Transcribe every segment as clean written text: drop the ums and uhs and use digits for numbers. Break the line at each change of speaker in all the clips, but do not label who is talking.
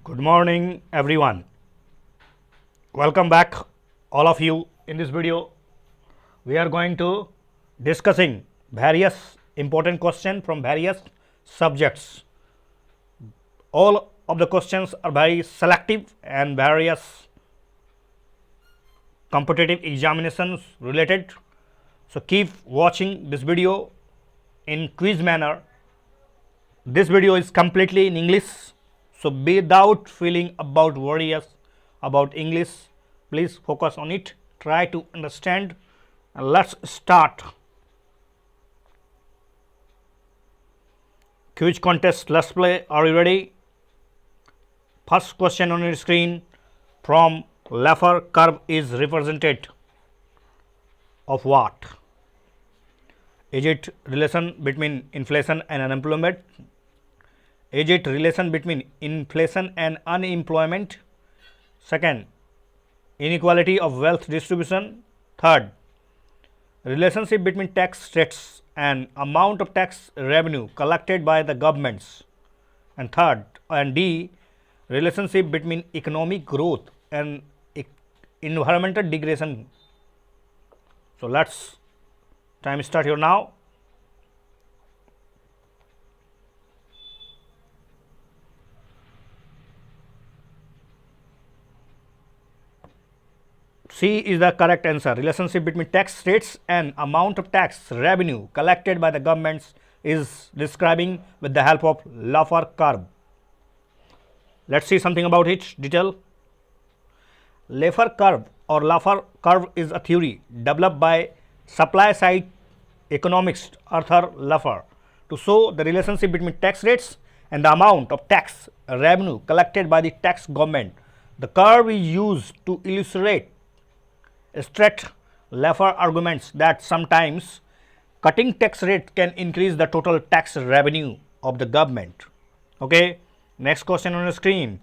Good morning, everyone. Welcome back, all of you. In this video, we are going to discussing various important questions from various subjects. All of the questions are very selective and various competitive examinations related. So keep watching this video in quiz manner. This video is completely in English. So without feeling about worries about English, please focus on it. Try to understand and let's start. Quiz contest, let's play. Are you ready? First question on your screen: from Laffer curve is represented of what? Is it relation between inflation and unemployment? Is it relation between inflation and unemployment? Second, inequality of wealth distribution. Third, relationship between tax rates and amount of tax revenue collected by the governments. And third, and D, relationship between economic growth and environmental degradation. So let's time start here now. C is the correct answer. Relationship between tax rates and amount of tax revenue collected by the governments is describing with the help of Laffer curve. Let's see something about it detail. Laffer curve or Laffer curve is a theory developed by supply side economist Arthur Laffer to show the relationship between tax rates and the amount of tax revenue collected by the tax government. The curve is used to illustrate strict Laffer arguments that sometimes cutting tax rate can increase the total tax revenue of the government. Okay, next question on the screen.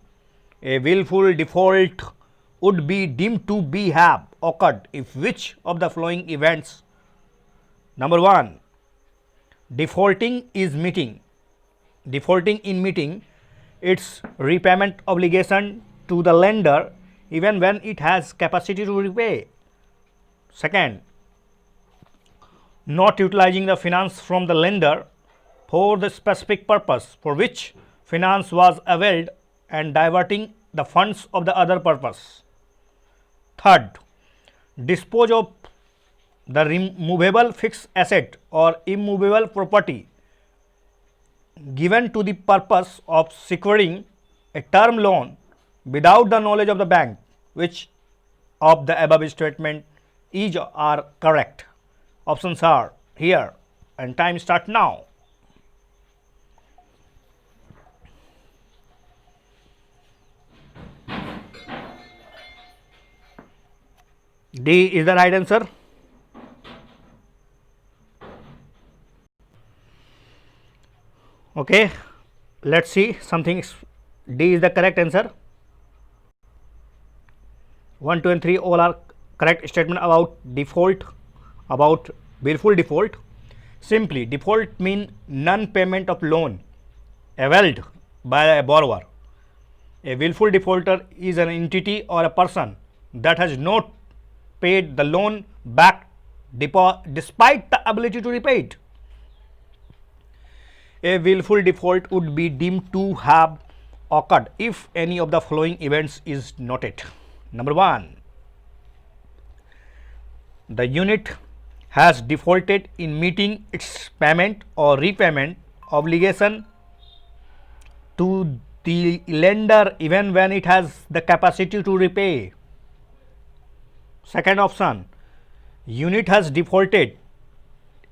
A willful default would be deemed to be have occurred if which of the following events? Number 1, defaulting in meeting its repayment obligation to the lender even when it has capacity to repay. Second, not utilizing the finance from the lender for the specific purpose for which finance was availed and diverting the funds of the other purpose. Third, dispose of the removable fixed asset or immovable property given to the purpose of securing a term loan without the knowledge of the bank. Which of the above statement is are correct? Options are here and time start now. D is the right answer. Okay, let's see something. D is the correct answer. 1, 2 and 3 all are correct statement about default, about willful default. Simply, default mean non-payment of loan availed by a borrower. A willful defaulter is an entity or a person that has not paid the loan back despite the ability to repay it. A willful default would be deemed to have occurred if any of the following events is noted. Number 1, the unit has defaulted in meeting its payment or repayment obligation to the lender even when it has the capacity to repay. Second option, unit has defaulted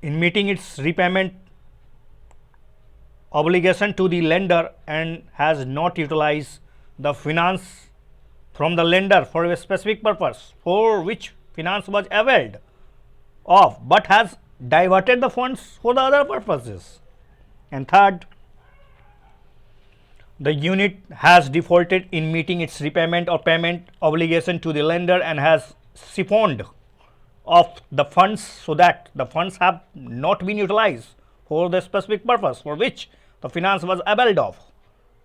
in meeting its repayment obligation to the lender and has not utilized the finance from the lender for a specific purpose for which finance was availed of but has diverted the funds for the other purposes. And third, the unit has defaulted in meeting its repayment or payment obligation to the lender and has siphoned off the funds so that the funds have not been utilized for the specific purpose for which the finance was availed of,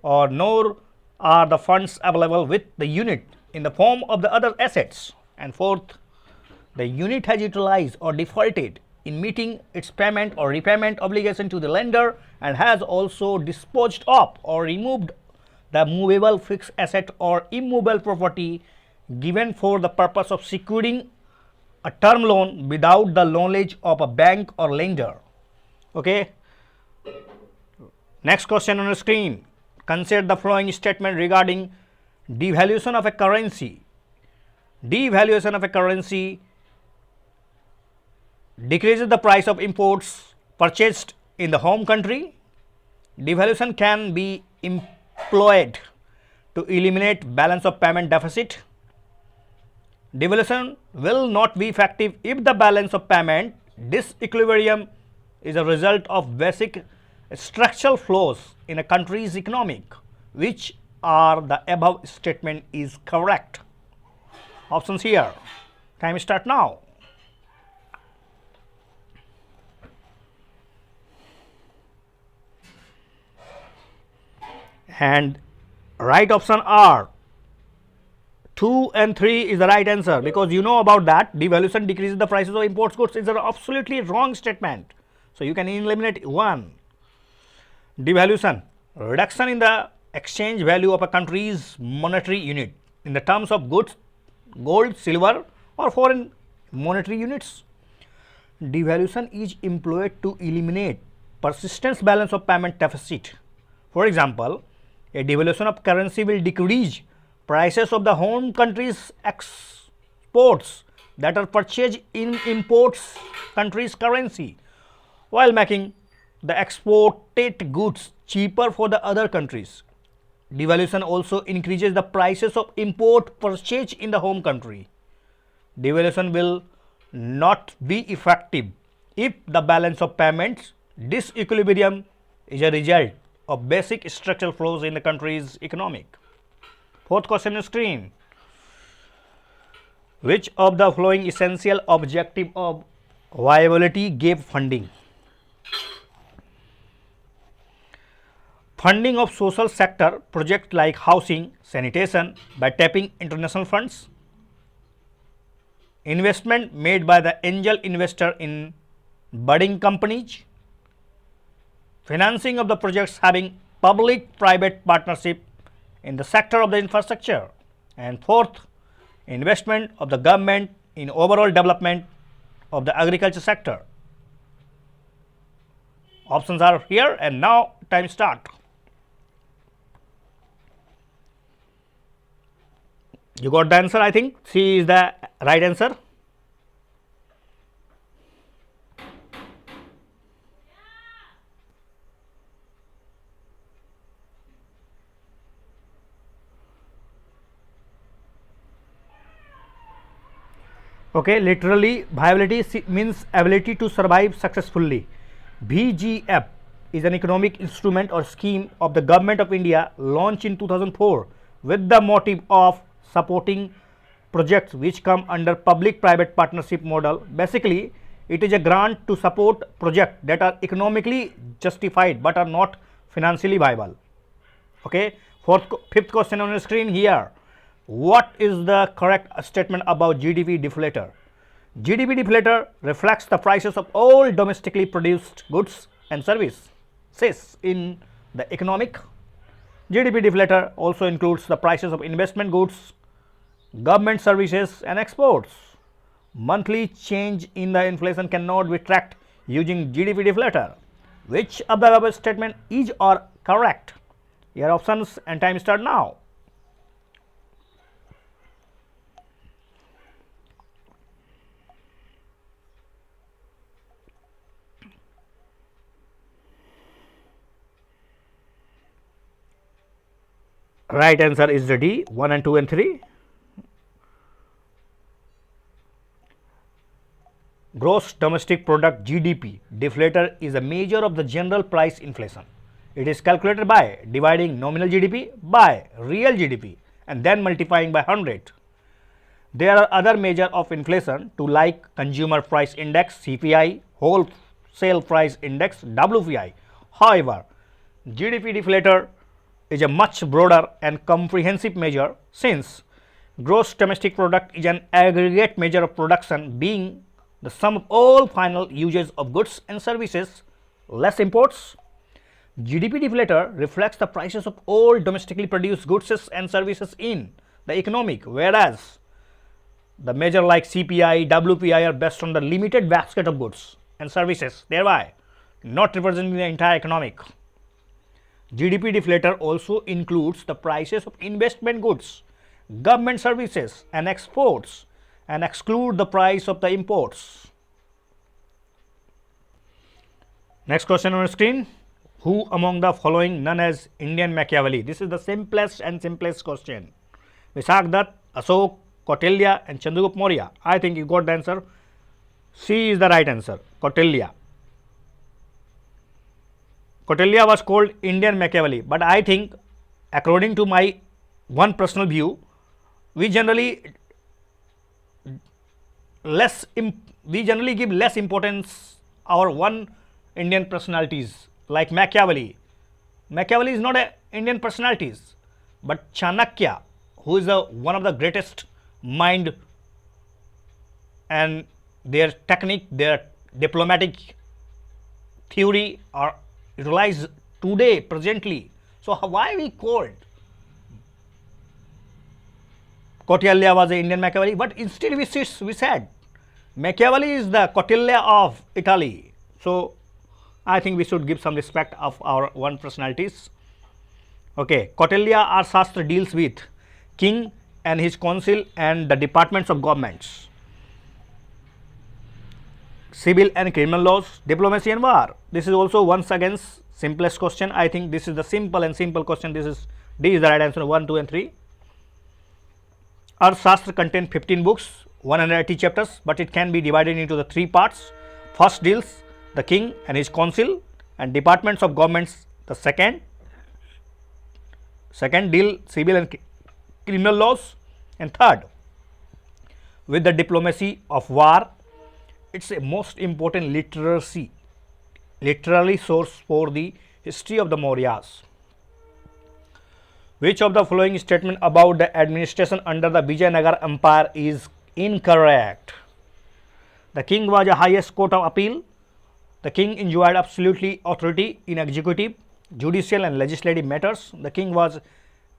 or nor are the funds available with the unit in the form of the other assets. And fourth, the unit has utilized or defaulted in meeting its payment or repayment obligation to the lender and has also disposed of or removed the movable fixed asset or immovable property given for the purpose of securing a term loan without the knowledge of a bank or lender. Okay. Next question on the screen. Consider the following statement regarding devaluation of a currency. Devaluation of a currency decreases the price of imports purchased in the home country. Devaluation can be employed to eliminate balance of payment deficit. Devaluation will not be effective if the balance of payment disequilibrium is a result of basic structural flaws in a country's economic. Which are the above statement is correct? Options here. Time start now. And right option are 2 and 3 is the right answer, because you know about that devaluation decreases the prices of imports goods is an absolutely wrong statement. So you can eliminate 1. Devaluation, reduction in the exchange value of a country's monetary unit in the terms of goods, gold, silver or foreign monetary units. Devaluation is employed to eliminate persistent balance of payment deficit. For example, a devaluation of currency will decrease prices of the home country's exports that are purchased in imports country's currency, while making the exported goods cheaper for the other countries. Devaluation also increases the prices of import purchased in the home country. Devaluation will not be effective if the balance of payments disequilibrium is a result of basic structural flaws in the country's economic. Fourth question on screen. Which of the following essential objective of viability gave funding? Funding of social sector projects like housing, sanitation by tapping international funds. Investment made by the angel investor in budding companies. Financing of the projects having public-private partnership in the sector of the infrastructure. And fourth, investment of the government in overall development of the agriculture sector. Options are here, and now time start. You got the answer, I think. C is the right answer. Okay, literally viability means ability to survive successfully. VGF is an economic instrument or scheme of the Government of India launched in 2004 with the motive of supporting projects which come under public-private partnership model. Basically, it is a grant to support projects that are economically justified but are not financially viable. Okay, fifth question on the screen here. What is the correct statement about GDP deflator? GDP deflator reflects the prices of all domestically produced goods and services in the economic. GDP deflator also includes the prices of investment goods, government services and exports. Monthly change in the inflation cannot be tracked using GDP deflator. Which of the above statement is or correct? Your options and time start now. Right answer is the D, 1 and 2 and 3. Gross domestic product GDP deflator is a measure of the general price inflation. It is calculated by dividing nominal GDP by real GDP and then multiplying by 100. There are other measures of inflation to like consumer price index CPI, wholesale price index WPI. However, GDP deflator is a much broader and comprehensive measure, since gross domestic product is an aggregate measure of production, being the sum of all final uses of goods and services less imports. GDP deflator reflects the prices of all domestically produced goods and services in the economic, whereas the measure like CPI, WPI are based on the limited basket of goods and services, thereby not representing the entire economic. GDP deflator also includes the prices of investment goods, government services and exports, and exclude the price of the imports. Next question on your screen. Who among the following known as Indian Machiavelli? This is the simplest and simplest question. Visakh Dutt, Ashok, Kautilya and Chandragupta Maurya. I think you got the answer. C is the right answer, Kautilya. Kautilya was called Indian Machiavelli, but I think, according to my one personal view, we generally give less importance our one Indian personalities like Machiavelli. Machiavelli is not an Indian personalities, but Chanakya, who is one of the greatest mind, and their technique, their diplomatic theory are utilized today presently. So why we called Kautilya was an Indian Machiavelli, but instead we said Machiavelli is the Kautilya of Italy. So I think we should give some respect of our one personalities. Okay, Kautilya Arthashastra deals with king and his council and the departments of governments, civil and criminal laws, diplomacy and war. This is also once again simplest question. I think this is the simple question. This is D is the right answer, 1, 2 and 3. Arthashastra contains 15 books, 180 chapters, but it can be divided into the 3 parts. First deals the king and his council and departments of governments. The second deal civil and criminal laws, and third with the diplomacy of war. It's a most important literary source for the history of the Mauryas. Which of the following statement about the administration under the Vijayanagar Empire is incorrect? The king was the highest court of appeal. The king enjoyed absolutely authority in executive, judicial and legislative matters. The king was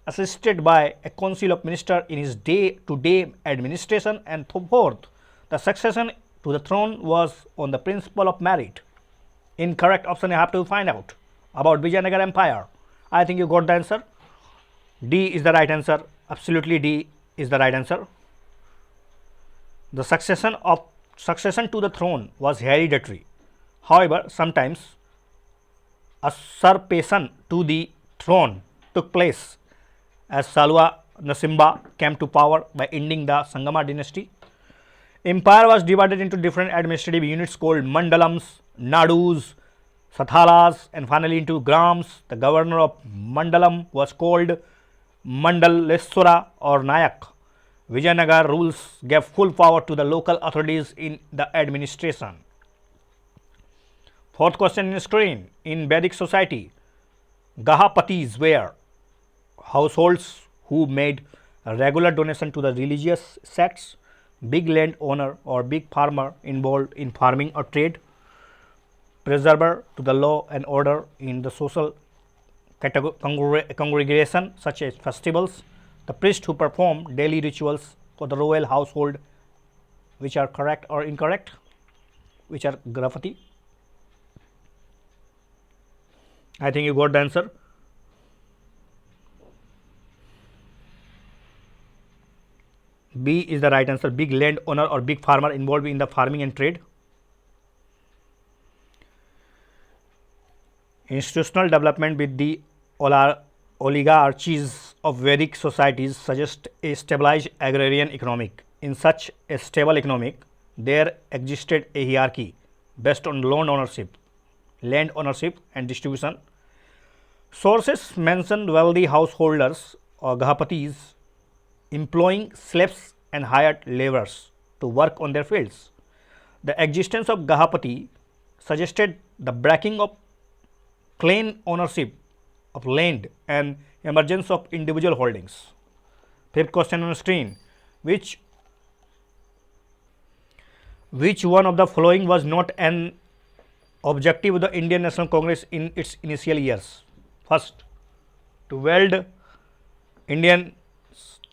assisted by a council of ministers in his day-to-day administration, and fourth, the succession to the throne was on the principle of merit. Incorrect option you have to find out about Vijayanagar Empire. I think you got the answer. D is the right answer. Absolutely D is the right answer. The succession to the throne was hereditary. However, sometimes usurpation to the throne took place, as Salwa Nasimba came to power by ending the Sangama dynasty. Empire was divided into different administrative units called mandalams, nadus, sathalas, and finally into grams. The governor of mandalam was called Mandaleswara or Nayak. Vijayanagar rules gave full power to the local authorities in the administration. Fourth question in screen. In Vedic society, Gahapatis were households who made a regular donation to the religious sects, big land owner or big farmer involved in farming or trade, preserver to the law and order in the social congregation such as festivals, the priest who performed daily rituals for the royal household. Which are correct or incorrect? Which are Grahapati? I think you got the answer. B is the right answer, big land owner or big farmer involved in the farming and trade. Institutional development with the oligarchies of Vedic societies suggest a stabilized agrarian economic. In such a stable economic, there existed a hierarchy based on land ownership and distribution. Sources mention wealthy householders or Gahapatis employing slaves and hired laborers to work on their fields. The existence of Gahapati suggested the breaking of clan ownership of land and emergence of individual holdings. Fifth question on the screen, which one of the following was not an objective of the Indian National Congress in its initial years? First, to weld Indian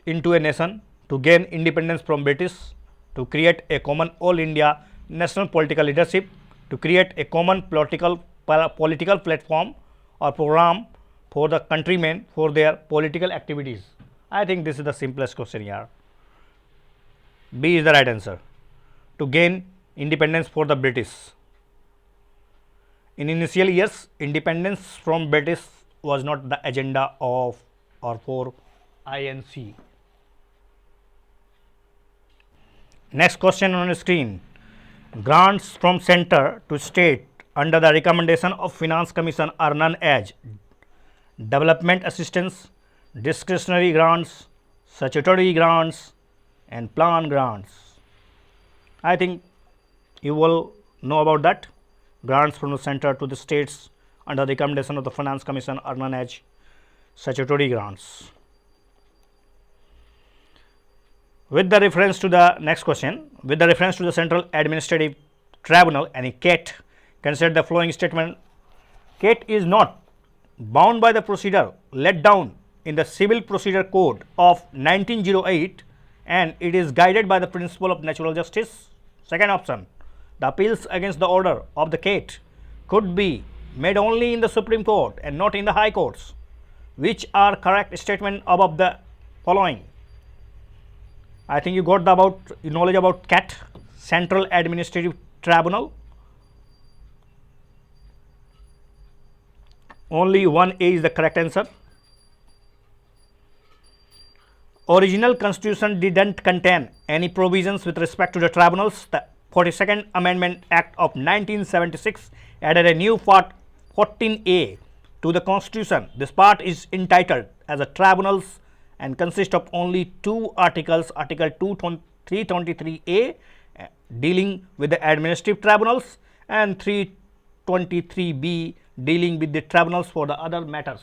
into a nation, to gain independence from British, to create a common all India national political leadership, to create a common political platform or program for the countrymen for their political activities. I think this is the simplest question here. B is the right answer. To gain independence for the British. In initial years, independence from British was not the agenda of or for INC. Next question on the screen. Grants from center to state under the recommendation of Finance Commission are known as development assistance, discretionary grants, statutory grants, and plan grants. I think you will know about that. Grants from the center to the states under the recommendation of the Finance Commission are known as statutory grants. With the reference to the next question, with the reference to the Central Administrative Tribunal, any CAT, consider the following statement. CAT is not bound by the procedure laid down in the Civil Procedure Code of 1908 and it is guided by the principle of natural justice. Second option, the appeals against the order of the CAT could be made only in the Supreme Court and not in the High Courts. Which are correct statement above the following? I think you got the knowledge about CAT, Central Administrative Tribunal. Only 1A is the correct answer. Original constitution didn't contain any provisions with respect to the tribunals. The 42nd Amendment Act of 1976 added a new part 14A to the constitution. This part is entitled as a tribunals and consists of only two articles, Article 323A dealing with the administrative tribunals and 323B dealing with the tribunals for the other matters.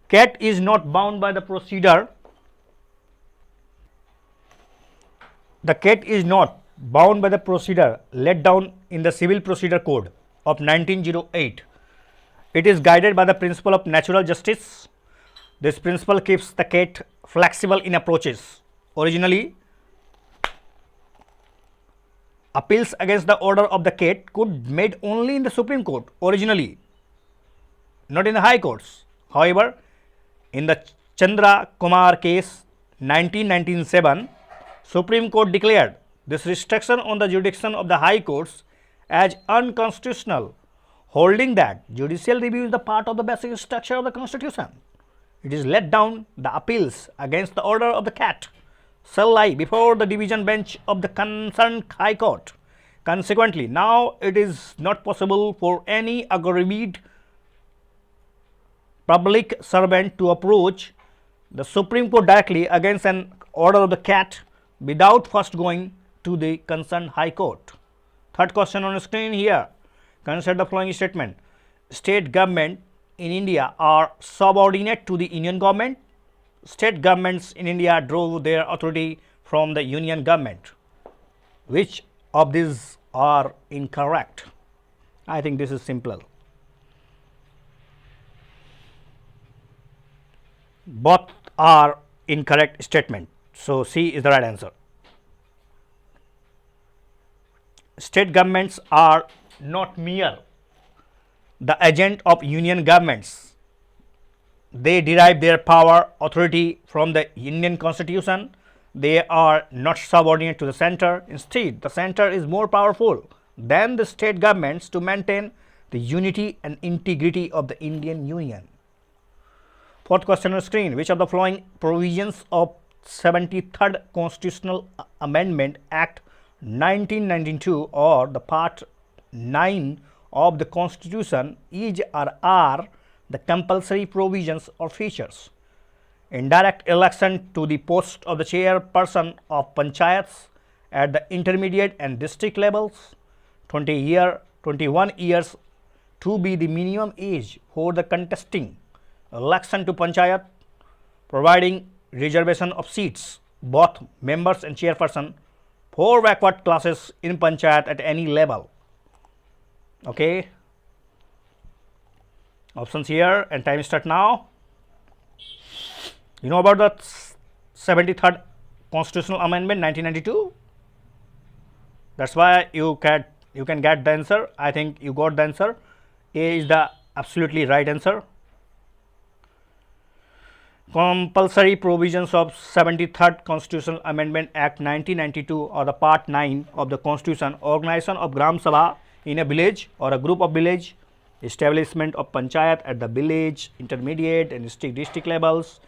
CAT is not bound by the procedure. The CAT is not bound by the procedure laid down in the Civil Procedure Code of 1908. It is guided by the principle of natural justice. This principle keeps the CAT flexible in approaches. Originally, appeals against the order of the CAT could be made only in the Supreme Court, originally, not in the High Courts. However, in the Chandra Kumar case 1997, Supreme Court declared this restriction on the jurisdiction of the High Courts as unconstitutional, holding that judicial review is the part of the basic structure of the Constitution. It is laid down the appeals against the order of the CAT shall lie before the division bench of the concerned High Court. Consequently, now it is not possible for any aggrieved public servant to approach the Supreme Court directly against an order of the CAT without first going to the concerned High Court. Third question on the screen here. Consider the following statement. State government in India are subordinate to the Union government. State governments in India draw their authority from the Union government. Which of these are incorrect? I think this is simple. Both are incorrect statement. So, C is the right answer. State governments are not mere the agent of union governments. They derive their power, authority from the Indian Constitution. They are not subordinate to the center. Instead, the center is more powerful than the state governments to maintain the unity and integrity of the Indian Union. Fourth question on the screen. Which of the following provisions of 73rd Constitutional Amendment Act 1992 or the Part 9 of the Constitution is or are the compulsory provisions or features? Indirect election to the post of the chairperson of panchayats at the intermediate and district levels, 21 years to be the minimum age for the contesting election to Panchayat, providing reservation of seats, both members and chairperson, for backward classes in Panchayat at any level. Okay. Options here and time start now. You know about the 73rd Constitutional Amendment 1992. That's why you can get the answer. I think you got the answer. A is the absolutely right answer. Compulsory provisions of 73rd Constitutional Amendment Act 1992 or the Part 9 of the Constitution, organization of Gram Sabha in a village or a group of village, establishment of Panchayat at the village, intermediate and district levels,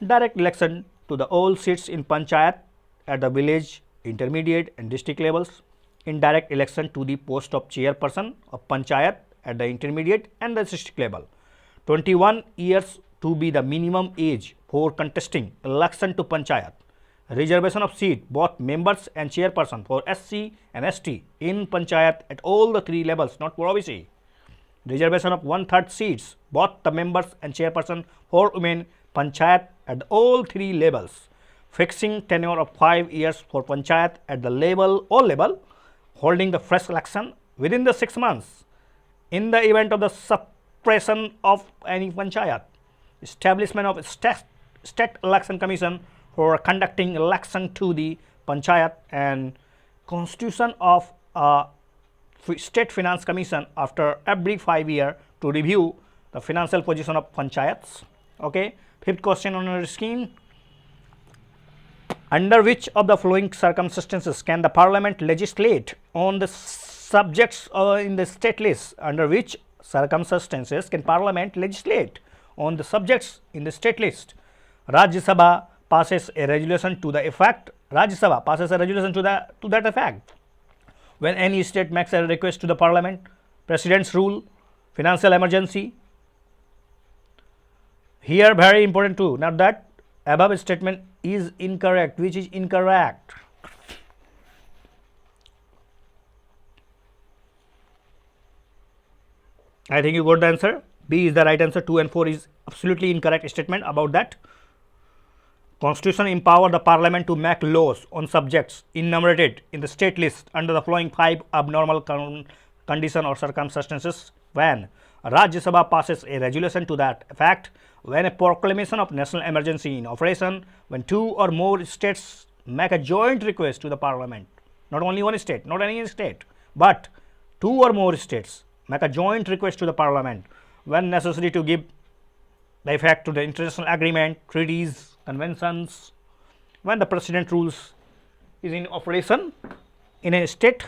direct election to the all seats in Panchayat at the village, intermediate and district levels, indirect election to the post of chairperson of Panchayat at the intermediate and the district level. 21 years to be the minimum age for contesting election to Panchayat. Reservation of seat, both members and chairperson for SC and ST in Panchayat at all the three levels, not for OBC. Reservation of 1/3 seats, both the members and chairperson for women Panchayat at all three levels. Fixing tenure of 5 years for Panchayat at the all level, holding the fresh election within the 6 months. In the event of the suppression of any Panchayat, establishment of state election commission for conducting election to the Panchayat, and constitution of a state finance commission after every 5 years to review the financial position of Panchayats. Okay. Fifth question on your screen. Under which of the following circumstances can the parliament legislate on the subjects in the state list? Under which circumstances can parliament legislate on the subjects in the state list? Rajya Sabha passes a resolution to the effect. Rajya Sabha passes a resolution to that effect. When any state makes a request to the parliament, president's rule, financial emergency. Here very important too. Now that above statement is incorrect. Which is incorrect? I think you got the answer. B is the right answer. 2 and 4 is absolutely incorrect statement about that. Constitution empower the parliament to make laws on subjects enumerated in the state list under the following 5 abnormal condition or circumstances: when Rajya Sabha passes a resolution to that effect, when a proclamation of national emergency in operation, when 2 or more states make a joint request to the parliament, not only one state, not any state, but 2 or more states make a joint request to the parliament, when necessary to give the effect to the international agreement, treaties, conventions, when the president rules is in operation in a state.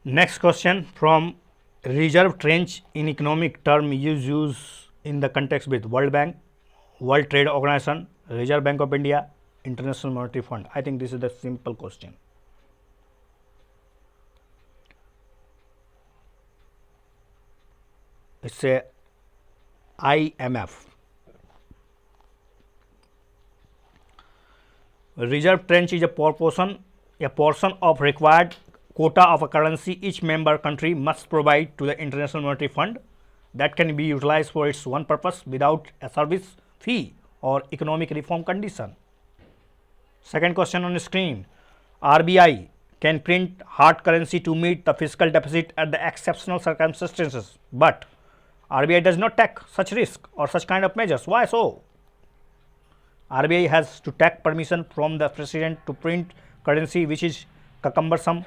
Next question from reserve trench in economic term is used in the context with World Bank, World Trade Organization, Reserve Bank of India, International Monetary Fund. I think this is the simple question. It's a IMF. Reserve trench is a portion of required quota of a currency each member country must provide to the International Monetary Fund that can be utilized for its own purpose without a service fee or economic reform condition. Second question on the screen. RBI can print hard currency to meet the fiscal deficit at the exceptional circumstances, but RBI does not take such risk or such kind of measures. Why so? RBI has to take permission from the president to print currency, which is a cumbersome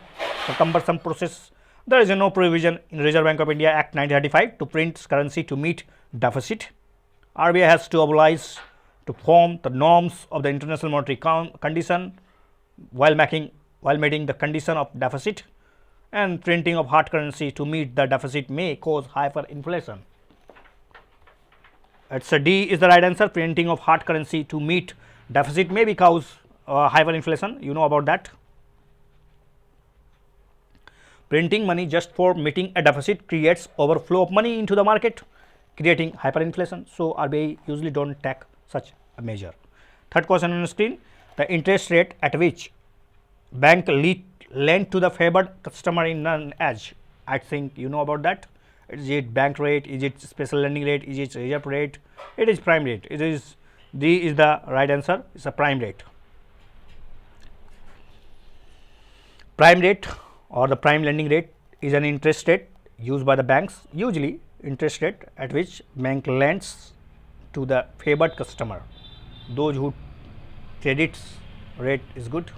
process. There is no provision in Reserve Bank of India Act 1935 to print currency to meet deficit. RBI has to oblige to form the norms of the international monetary condition while meeting the condition of deficit, and printing of hard currency to meet the deficit may cause hyperinflation. It's a D is the right answer. Printing of hard currency to meet deficit may cause hyperinflation. You know about that. Printing money just for meeting a deficit creates overflow of money into the market, creating hyperinflation. So RBI usually don't take such a measure. Third question on the screen. The interest rate at which bank lend to the favored customer is known as. I think you know about that. Is it bank rate? Is it special lending rate? Is it reserve rate? It is prime rate. It is D is the right answer. It's a prime rate. Prime rate or the prime lending rate is an interest rate used by the banks, usually interest rate at which bank lends to the favored customer, those who credits rate is good.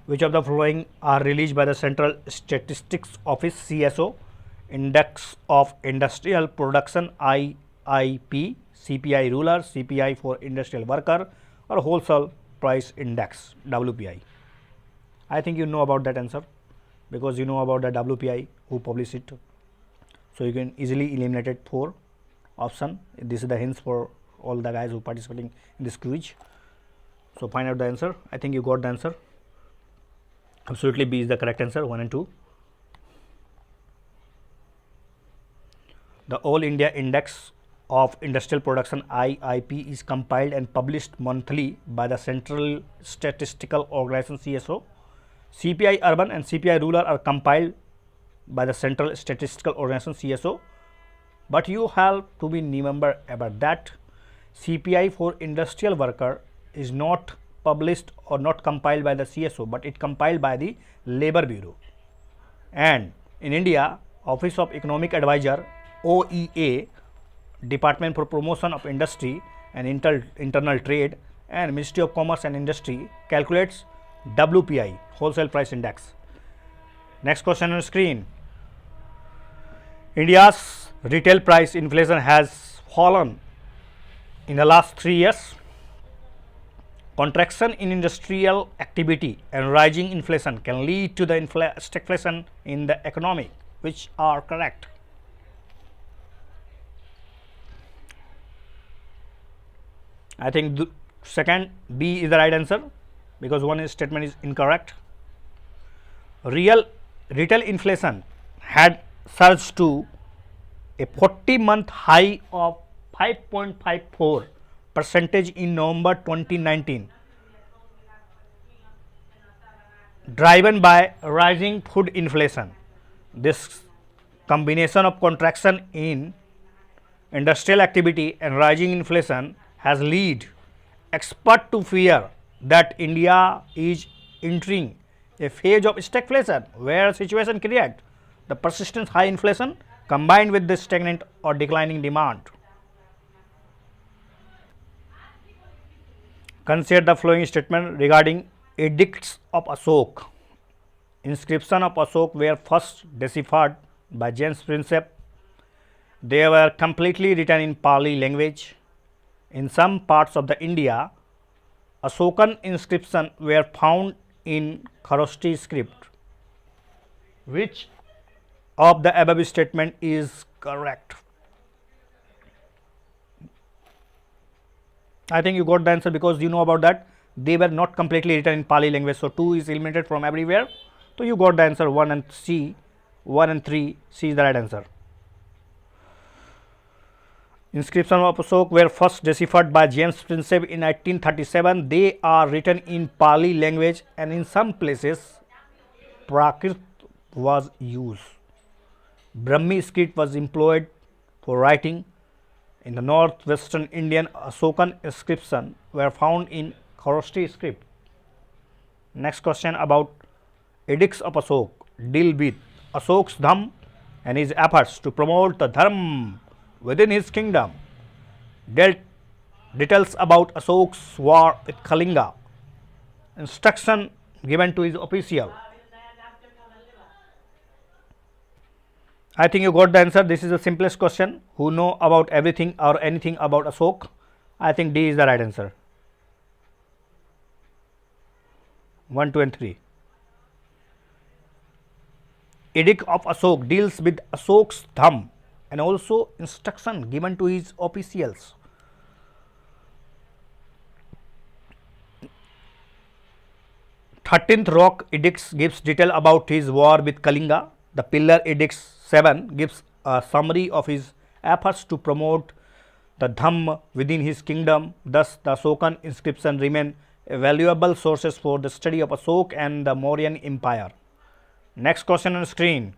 Which of the following are released by the Central Statistics Office CSO? Index of Industrial Production IIP, CPI ruler, CPI for industrial worker, or wholesale price index WPI. I think you know about that answer because you know about the WPI who publish it. So you can easily eliminate it for option. This is the hints for all the guys who participating in this quiz. So find out the answer. I think you got the answer. Absolutely B is the correct answer, 1 and 2. The All India Index of Industrial Production IIP is compiled and published monthly by the Central Statistical Organization CSO. CPI Urban and CPI Rural are compiled by the Central Statistical Organization CSO. But you have to be remember about that CPI for industrial worker is not published or not compiled by the CSO, but it compiled by the Labor Bureau. And in India, Office of Economic Advisor OEA, Department for Promotion of Industry and Internal Trade, and Ministry of Commerce and Industry calculates WPI, Wholesale Price Index. Next question on screen. India's retail price inflation has fallen in the last 3 years. Contraction in industrial activity and rising inflation can lead to the stagflation in the economy, which are correct. I think the second B is the right answer because one statement is incorrect. Retail inflation had surged to a 40-month high of 5.54% in November 2019, driven by rising food inflation. This combination of contraction in industrial activity and rising inflation has led experts to fear that India is entering a phase of stagflation, where situation creates the persistent high inflation combined with the stagnant or declining demand. Consider the following statement regarding edicts of Ashoka. Inscriptions of Ashoka were first deciphered by James Prinsep. They were completely written in Pali language. In some parts of the India, Ashokan inscriptions were found in Kharosthi script. Which of the above statement is correct? I think you got the answer because you know about that. They were not completely written in Pali language. So 2 is eliminated from everywhere. So you got the answer 1 and C. 1 and 3, C is the right answer. Inscriptions of Ashoka were first deciphered by James Prinsep in 1837. They are written in Pali language and in some places Prakrit was used. Brahmi script was employed for writing. In the northwestern Indian, Ashokan inscriptions were found in Kharosthi script. Next question about edicts of Ashoka deal with Ashoka's dham and his efforts to promote the dharma within his kingdom. Details about Ashoka's war with Kalinga. Instruction given to his official. I think you got the answer. This is the simplest question. Who know about everything or anything about Ashoka? I think D is the right answer. 1, 2 and 3. Edict of Ashoka deals with Ashoka's dham and also instruction given to his officials. Thirteenth Rock Edicts gives detail about his war with Kalinga. The Pillar Edicts 7 gives a summary of his efforts to promote the Dhamma within his kingdom. Thus, the Ashokan inscription remain valuable sources for the study of Ashoka and the Mauryan Empire. Next question on screen.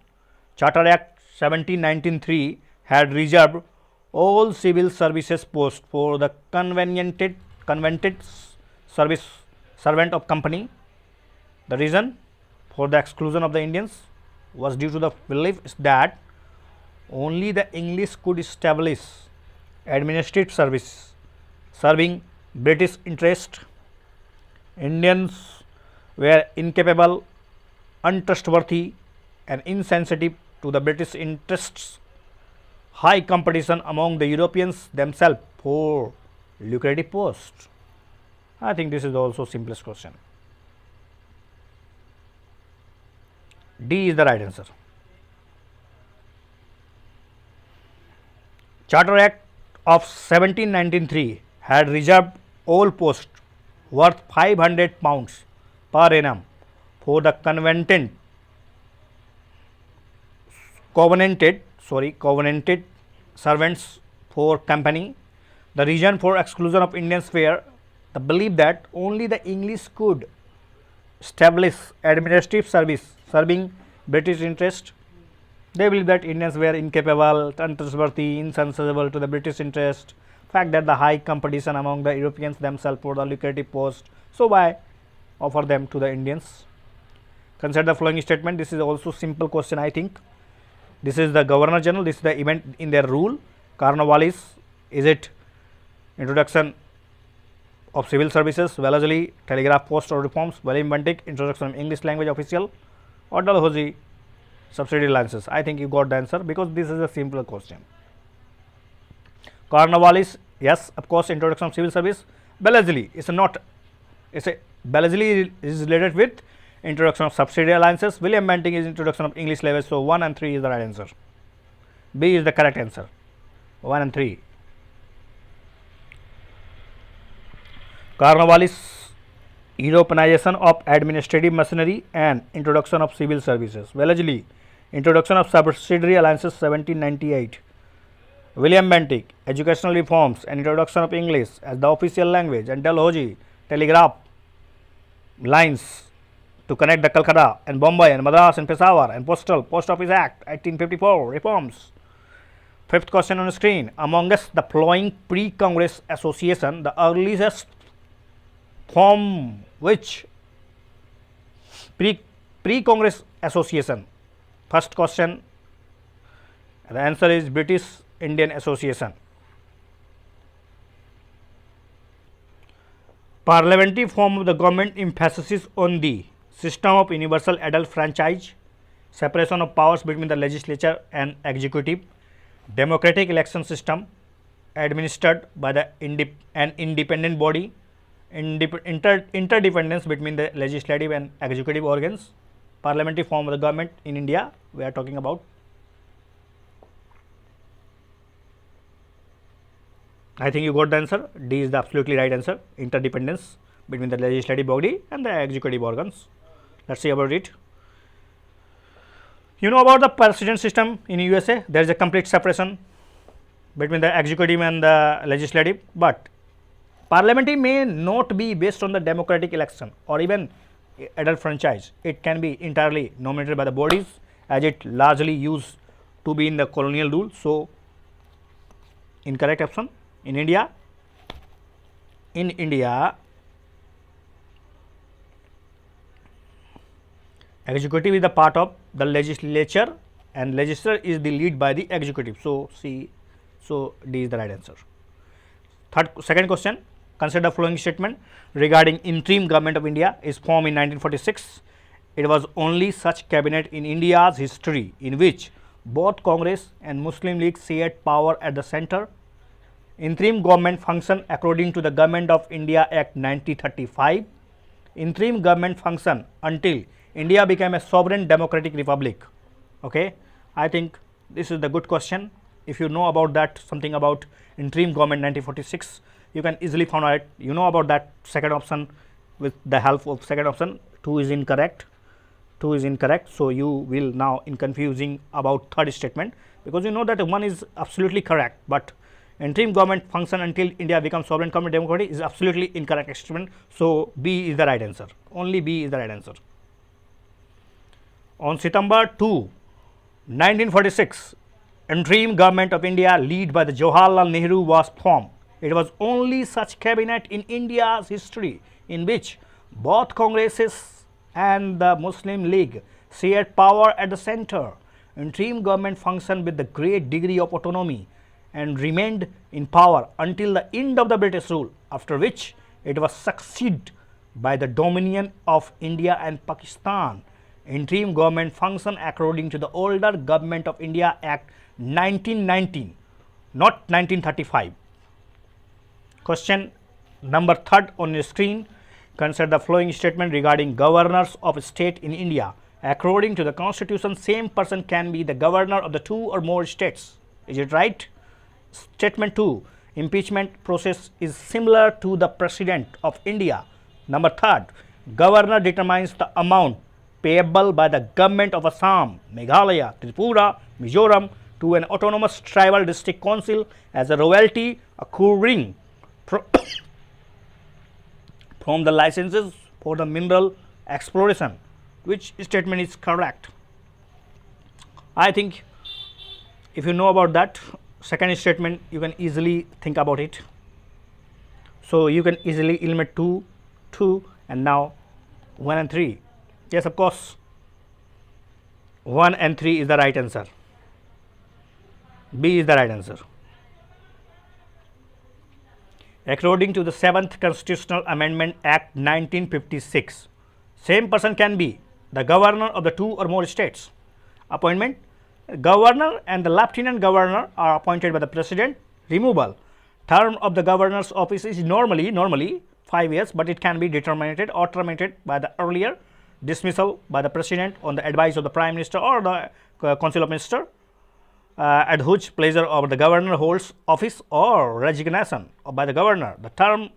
Charter Act 1793 had reserved all civil services posts for the convented service servant of company. The reason for the exclusion of the Indians was due to the belief that only the English could establish administrative service serving British interest. Indians were incapable, untrustworthy, and insensitive to the British interests. High competition among the Europeans themselves for lucrative posts. I think this is also simplest question. D is the right answer. Charter Act of 1793 had reserved all posts worth £500 per annum for the covenanted servants for company. The reason for exclusion of Indians were the belief that only the English could establish administrative service serving British interest. They believe that Indians were incapable, untrustworthy, insensible to the British interest. Fact that the high competition among the Europeans themselves for the lucrative post. So why offer them to the Indians? Consider the following statement. This is also simple question, I think. This is the Governor General. This is the event in their rule. Cornwallis, is it introduction of civil services, Wellesley, telegraph post or reforms, William Bentinck, introduction of English language official, or Dalhousie, subsidiary alliances? I think you got the answer because this is a simple question. Cornwallis, yes, of course, introduction of civil service. Wellesley is not. Wellesley is related with introduction of subsidiary alliances. William Bentinck is introduction of English language. So 1 and 3 is the right answer. B is the correct answer. 1 and 3. Cornwallis, Europeanization of administrative machinery and introduction of civil services. Wellesley, introduction of subsidiary alliances 1798. William Bentinck, educational reforms and introduction of English as the official language, and Dalhousie, telegraph lines to connect the Calcutta and Bombay and Madras and Peshawar, and Post Office Act 1854 reforms. Fifth question on the screen. Amongst the following pre-Congress association, the earliest form which pre-Congress association? First question, the answer is British Indian Association. Parliamentary form of the government emphasizes on the system of universal adult franchise, separation of powers between the legislature and executive, democratic election system administered by an independent body, interdependence between the legislative and executive organs. Parliamentary form of the government in India we are talking about. I think you got the answer. D is the absolutely right answer. Interdependence between the legislative body and the executive organs. Let's see about it. You know about the president system in USA. There is a complete separation between the executive and the legislative, but parliamentary may not be based on the democratic election or even adult franchise. It can be entirely nominated by the bodies, as it largely used to be in the colonial rule. So incorrect option. In India, executive is the part of the legislature and legislature is the lead by the executive. So D is the right answer. Second question, consider the following statement regarding interim government of India is formed in 1946. It was only such cabinet in India's history in which both Congress and Muslim League shared power at the center. Interim government function according to the Government of India Act 1935. Interim government function until India became a sovereign democratic republic. Okay, I think this is the good question. If you know about that, something about interim government 1946, you can easily find out. You know about that second option with the help of second option. 2 is incorrect. So you will now in confusing about third statement, because you know that one is absolutely correct, but Interim government function until India becomes sovereign communist democracy is absolutely incorrect statement. So B is the right answer. Only B is the right answer. On September 2, 1946, interim government of India led by the Jawaharlal Nehru was formed. It was only such cabinet in India's history in which both Congresses and the Muslim League shared power at the center. Interim government functioned with a great degree of autonomy and remained in power until the end of the British rule, after which it was succeeded by the dominion of India and Pakistan. Interim government function according to the older Government of India Act 1919, not 1935. Question number 3 on your screen. Consider the following statement regarding governors of a state in India. According to the constitution, same person can be the governor of the 2 or more states. Is it right? Statement 2. Impeachment process is similar to the President of India. Number 3. Governor determines the amount payable by the government of Assam, Meghalaya, Tripura, Mizoram to an autonomous tribal district council as a royalty accruing from the licenses for the mineral exploration. Which statement is correct? I think if you know about that second statement, you can easily think about it. So you can easily eliminate 2, and now 1 and 3. Yes, of course, 1 and 3 is the right answer. B is the right answer. According to the 7th Constitutional Amendment Act 1956, same person can be the governor of the 2 or more states. Appointment: governor and the lieutenant governor are appointed by the president. Removal: term of the governor's office is normally 5 years, but it can be determined or terminated by the earlier. Dismissal by the president on the advice of the prime minister or the council of ministers, at whose pleasure of the governor holds office, or resignation by the governor. The term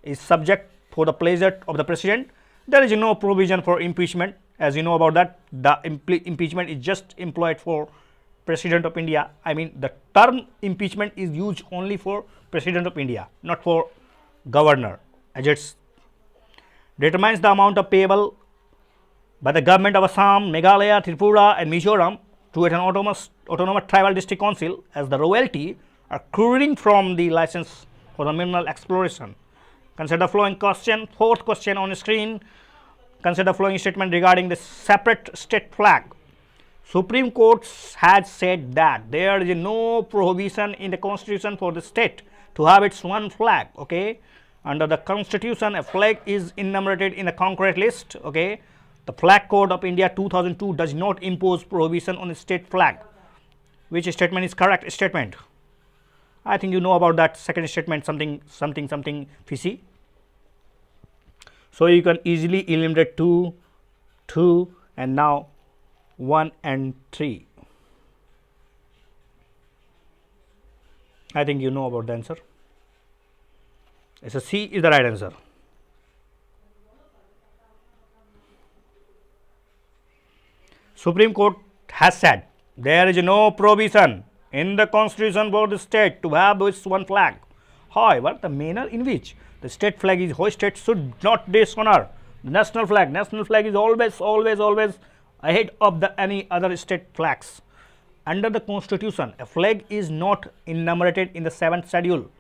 is subject for the pleasure of the president. There is no provision for impeachment. As you know about that, the impeachment is just employed for President of India. I mean, the term impeachment is used only for President of India, not for governor. As it determines the amount of payable by the government of Assam, Meghalaya, Tripura and Mizoram to an autonomous tribal district council as the royalty accruing from the license for the mineral exploration. Consider the following question. 4th question on the screen. Consider the following statement regarding the separate state flag. Supreme Court has said that there is no prohibition in the constitution for the state to have its one flag. Okay, under the constitution, a flag is enumerated in the concrete list. Okay, the Flag Code of India 2002 does not impose prohibition on the state flag. Which statement is correct statement? I think you know about that second statement, something fishy. So you can easily eliminate 2, and now 1 and 3. I think you know about the answer. So C is the right answer. Supreme Court has said there is no provision in the constitution for the state to have its one flag. However, the manner in which the state flag is hoisted should not dishonor the national flag. National flag is always ahead of any other state flags. Under the constitution, a flag is not enumerated in the 7th schedule.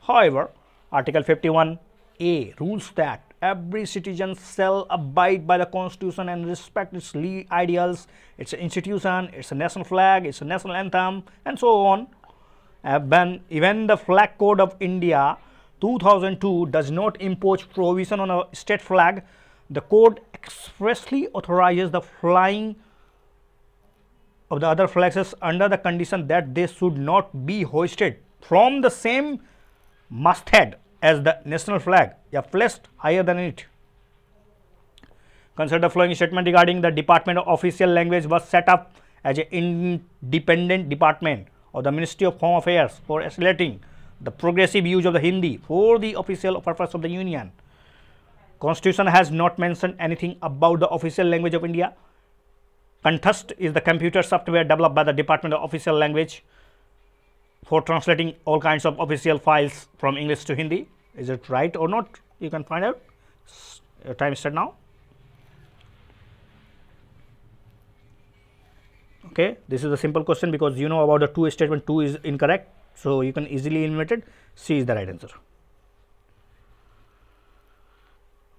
However, Article 51A rules that every citizen shall abide by the constitution and respect its ideals, its institution, its national flag, its national anthem, and so on. Even the Flag Code of India 2002 does not impose provision on a state flag. The code expressly authorizes the flying of the other flags under the condition that they should not be hoisted from the same masthead as the national flag, placed higher than it. Consider the following statement regarding the Department of Official Language was set up as an independent department of the Ministry of Home Affairs for accelerating the progressive use of the Hindi for the official purpose of the Union. Constitution has not mentioned anything about the official language of India. Conthust is the computer software developed by the Department of Official Language. for translating all kinds of official files from English to Hindi. Is it right or not? You can find out. Your time start now. Okay, this is a simple question because you know about the 2 statement, 2 is incorrect. So, you can easily eliminate it. C is the right answer.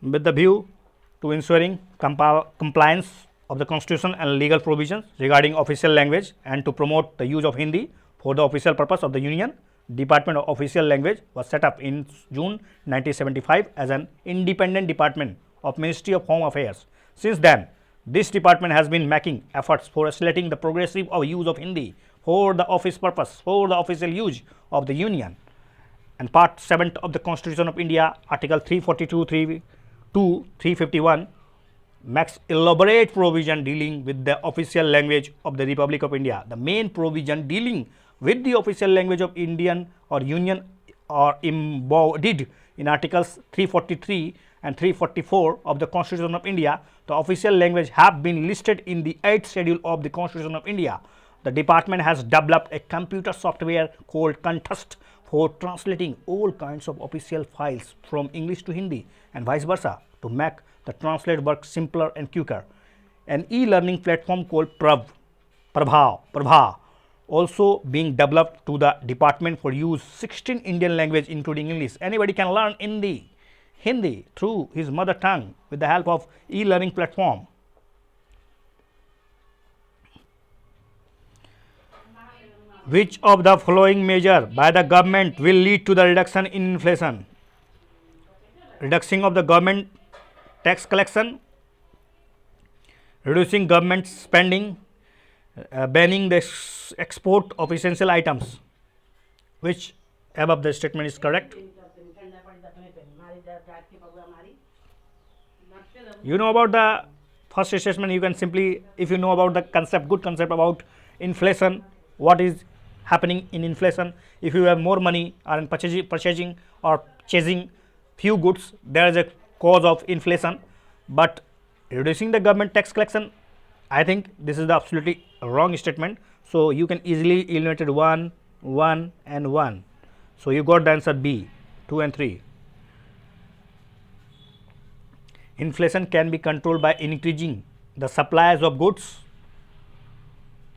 With the view to ensuring compliance of the constitution and legal provisions regarding official language and to promote the use of Hindi for the official purpose of the Union, Department of Official Language was set up in June 1975 as an independent department of Ministry of Home Affairs. Since then, this department has been making efforts for accelerating the progressive use of Hindi for the office purpose, for the official use of the Union. And Part 7 of the Constitution of India, Article 342 to 351 makes elaborate provision dealing with the official language of the Republic of India. The main provision dealing with the official language of Indian or Union are embodied in Articles 343 and 344 of the Constitution of India. The official language have been listed in the 8th schedule of the Constitution of India. The department has developed a computer software called Kanthasth for translating all kinds of official files from English to Hindi and vice versa to make the translate work simpler and quicker. An e-learning platform called Prabha also being developed to the department for use 16 Indian language including English. Anybody can learn Hindi through his mother tongue with the help of e-learning platform. Which of the following measure by the government will lead to the reduction in inflation? Reduction of the government tax collection, reducing government spending, banning the export of essential items. Which above the statement is correct? You know about the first statement, you can simply, if you know about the concept, good concept about inflation, what is happening in inflation, if you have more money or in purchasing or chasing few goods, there is a cause of inflation, but reducing the government tax collection, I think this is the absolutely wrong statement. So, you can easily eliminate 1, 1 and 1. So, you got the answer B, 2 and 3. Inflation can be controlled by increasing the supplies of goods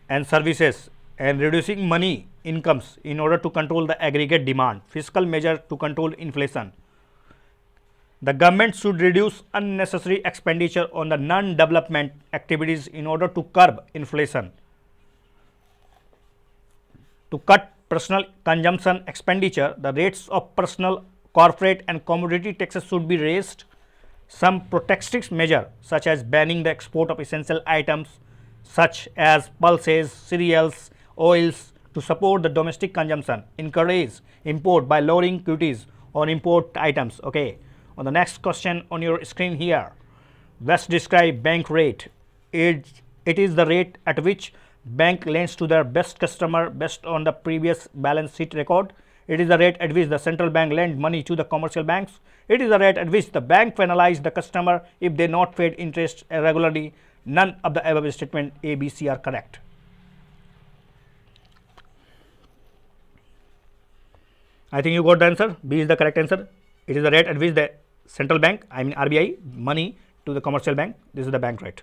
and services and reducing money incomes in order to control the aggregate demand. Fiscal measure to control inflation. The government should reduce unnecessary expenditure on the non-development activities in order to curb inflation. To cut personal consumption expenditure, the rates of personal, corporate and commodity taxes should be raised. Some protectionist measure such as banning the export of essential items such as pulses, cereals, oils to support the domestic consumption, encourage import by lowering duties on import items. Okay. On the next question on your screen here, best describe bank rate. It is the rate at which bank lends to their best customer based on the previous balance sheet record. It is the rate at which the central bank lend money to the commercial banks. It is the rate at which the bank penalize the customer if they not paid interest regularly. None of the above statement A, B, C are correct. I think you got the answer. B is the correct answer. It is the rate at which the central bank, I mean RBI, money to the commercial bank. This is the bank rate.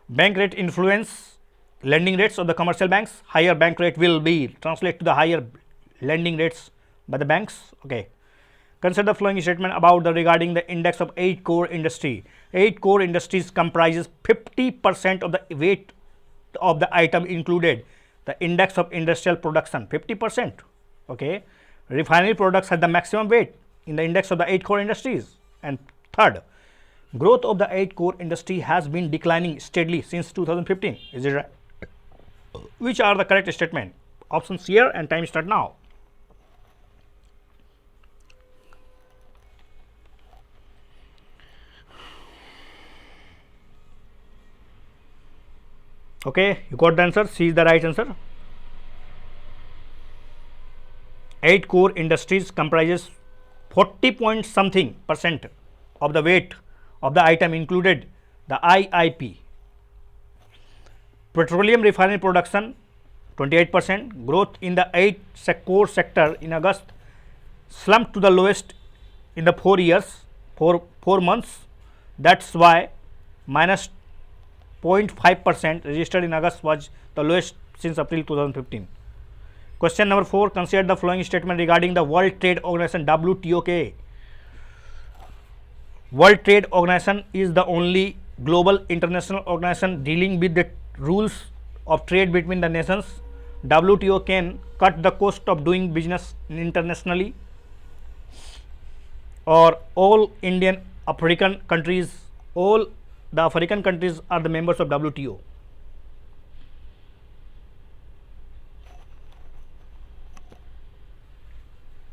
Bank rate influence lending rates of the commercial banks. Higher bank rate will be translate to the higher lending rates by the banks. Okay. Consider the following statement about the regarding the index of 8 core industry. 8 core industries comprises 50% of the weight of the item included. The index of industrial production 50%. Okay. Refinery products have the maximum weight in the index of the 8 core industries. And third, growth of the 8 core industry has been declining steadily since 2015. Is it right? Which are the correct statement? Options here and time start now. Okay, you got the answer. C is the right answer. 8 core industries comprises 40 point something percent of the weight of the item included the IIP. Petroleum refinery production 28%. Growth in the 8 core sector in August slumped to the lowest in the 4 months. That's why minus 0.5% registered in August was the lowest since April 2015. Question number 4. Consider the following statement regarding the World Trade Organization WTO. World Trade Organization is the only global international organization dealing with the rules of trade between the nations. WTO can cut the cost of doing business internationally, or all African countries are the members of WTO.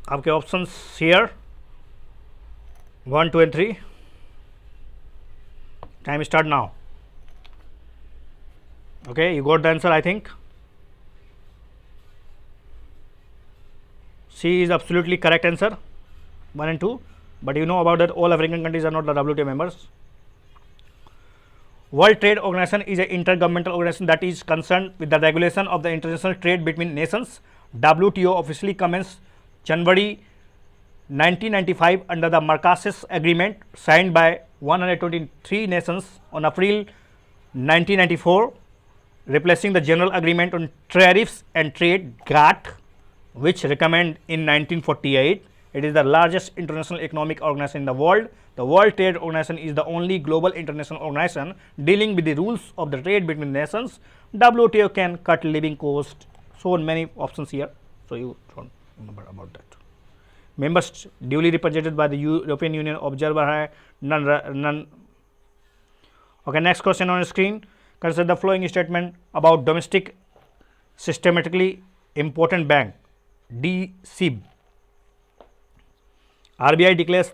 आपके options here 1, 2 and 3. Time start now. Okay, you got the answer, I think. C is absolutely correct answer, 1 and 2. But you know about that all African countries are not the WTO members. World Trade Organization is an intergovernmental organization that is concerned with the regulation of the international trade between nations. WTO officially commenced January 1995 under the Marrakesh Agreement signed by 123 nations on April 1994, replacing the General Agreement on Tariffs and Trade (GATT), which recommended in 1948. It is the largest international economic organization in the world. The World Trade Organization is the only global international organization dealing with the rules of the trade between nations. WTO can cut living costs. So many options here, so you don't remember about that. Members duly represented by the European Union. Observer hai none. Okay, next question on the screen. Consider the following statement about domestic systematically important bank DSIB. RBI declares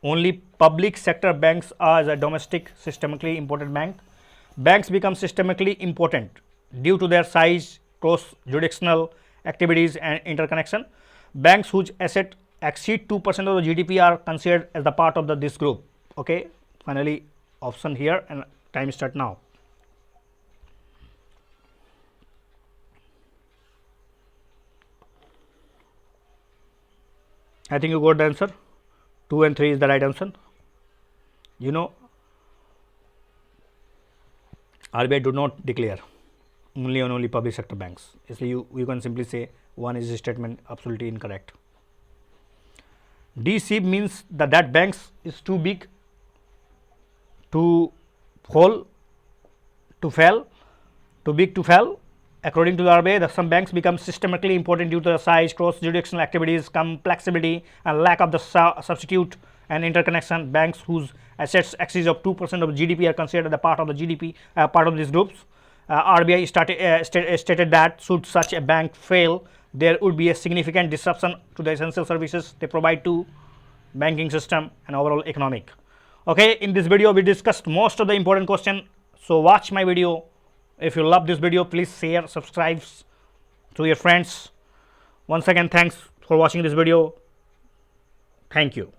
only public sector banks as a domestic systemically important bank. Banks become systemically important due to their size, cross-jurisdictional activities and interconnection. Banks whose assets exceed 2% of the GDP are considered as the part of this group. Okay, finally option here and time start now. I think you got the answer. 2 and 3 is the right answer. You know, RBI do not declare only public sector banks. So you can simply say 1 is a statement absolutely incorrect. DSIB means that banks is too big to fail. According to the RBI, some banks become systemically important due to the size, cross-jurisdictional activities, complexity, and lack of the substitute and interconnection. Banks whose assets exceed of 2% of GDP are considered as a part of the GDP, part of these groups. RBI stated that should such a bank fail, there would be a significant disruption to the essential services they provide to banking system and overall economic. Okay, in this video we discussed most of the important question. So watch my video. If you love this video, please share, subscribe to your friends. Once again, thanks for watching this video. Thank you.